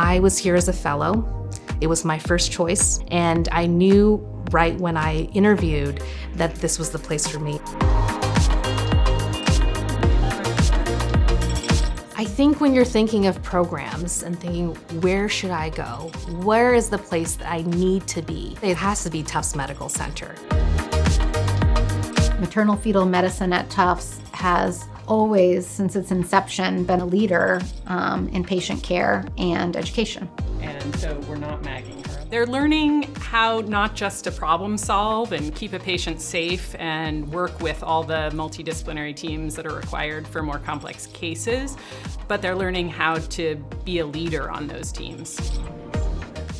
I was here as a fellow. It was my first choice, and I knew right when I interviewed that this was the place for me. I think when you're thinking of programs and thinking, where should I go? Where is the place that I need to be? It has to be Tufts Medical Center. Maternal fetal medicine at Tufts has always, since its inception, been a leader in patient care and education. And so we're not magging her. They're learning how not just to problem solve and keep a patient safe and work with all the multidisciplinary teams that are required for more complex cases, but they're learning how to be a leader on those teams.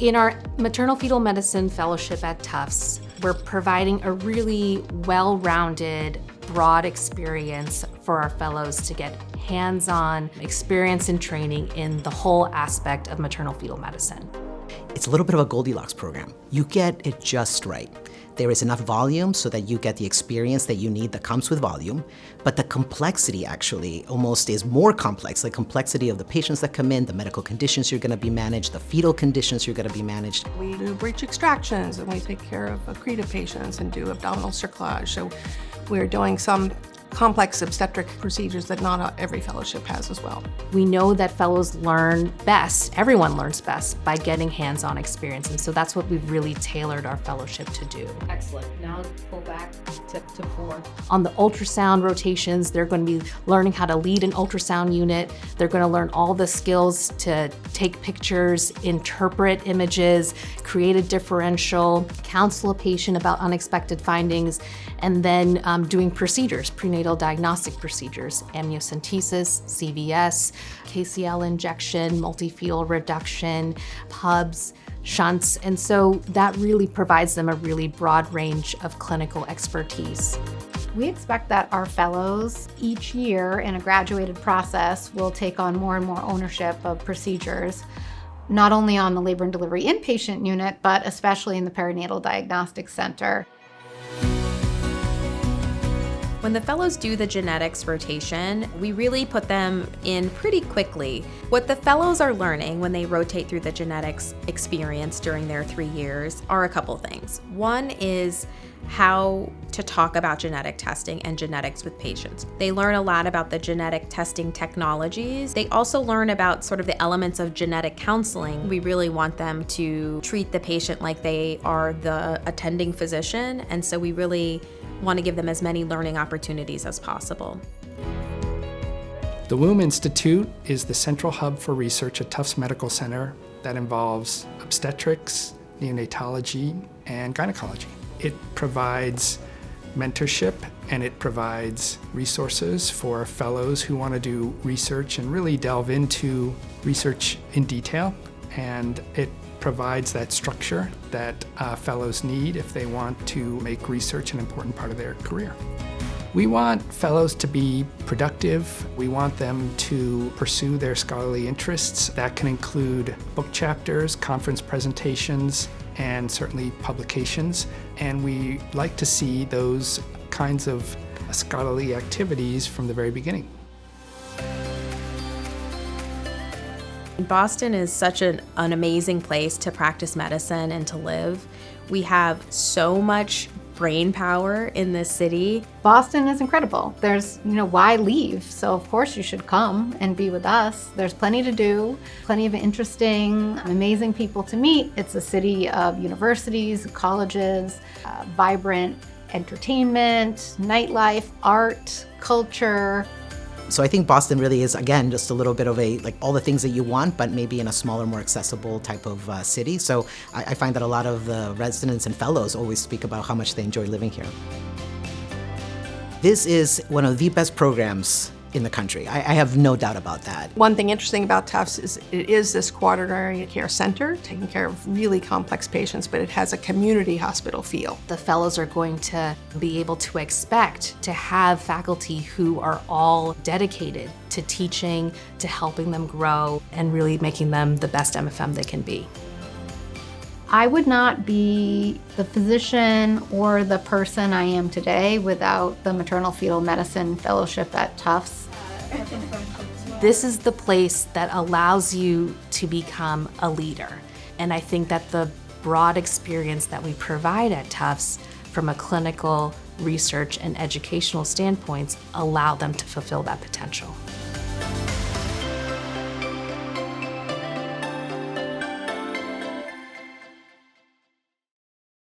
In our maternal fetal medicine fellowship at Tufts, we're providing a really well-rounded, broad experience for our fellows to get hands-on experience and training in the whole aspect of maternal fetal medicine. It's a little bit of a Goldilocks program. You get it just right. There is enough volume so that you get the experience that you need that comes with volume, but the complexity actually almost is more complex. The complexity of the patients that come in, the medical conditions you're gonna be managed, the fetal conditions you're gonna be managed. We do breech extractions and we take care of accretive patients and do abdominal cerclage. So we're doing some complex obstetric procedures that not every fellowship has as well. We know that fellows learn best, everyone learns best, by getting hands-on experience, and so that's what we've really tailored our fellowship to do. Excellent. Now pull back to 4. On the ultrasound rotations, they're going to be learning how to lead an ultrasound unit. They're going to learn all the skills to take pictures, interpret images, create a differential, counsel a patient about unexpected findings, and then doing procedures, prenatal diagnostic procedures, amniocentesis, CVS, KCL injection, multi-fetal reduction, pubs, shunts, and so that really provides them a really broad range of clinical expertise. We expect that our fellows each year in a graduated process will take on more and more ownership of procedures, not only on the labor and delivery inpatient unit, but especially in the perinatal diagnostic center. When the fellows do the genetics rotation, we really put them in pretty quickly. What the fellows are learning when they rotate through the genetics experience during their 3 years are a couple things. One is how to talk about genetic testing and genetics with patients. They learn a lot about the genetic testing technologies. They also learn about sort of the elements of genetic counseling. We really want them to treat the patient like they are the attending physician, and so we really want to give them as many learning opportunities as possible. The Womb Institute is the central hub for research at Tufts Medical Center that involves obstetrics, neonatology, and gynecology. It provides mentorship and it provides resources for fellows who want to do research and really delve into research in detail, and it provides that structure that fellows need if they want to make research an important part of their career. We want fellows to be productive. We want them to pursue their scholarly interests. That can include book chapters, conference presentations, and certainly publications. And we like to see those kinds of scholarly activities from the very beginning. Boston is such an amazing place to practice medicine and to live. We have so much brain power in this city. Boston is incredible. There's, why leave? So of course you should come and be with us. There's plenty to do, plenty of interesting, amazing people to meet. It's a city of universities, colleges, vibrant entertainment, nightlife, art, culture. So I think Boston really is, again, just a little bit of all the things that you want, but maybe in a smaller, more accessible type of city. So I find that a lot of the residents and fellows always speak about how much they enjoy living here. This is one of the best programs in the country. I have no doubt about that. One thing interesting about Tufts is it is this quaternary care center, taking care of really complex patients, but it has a community hospital feel. The fellows are going to be able to expect to have faculty who are all dedicated to teaching, to helping them grow, and really making them the best MFM they can be. I would not be the physician or the person I am today without the Maternal Fetal Medicine Fellowship at Tufts. This is the place that allows you to become a leader. And I think that the broad experience that we provide at Tufts from a clinical, research, and educational standpoints allow them to fulfill that potential.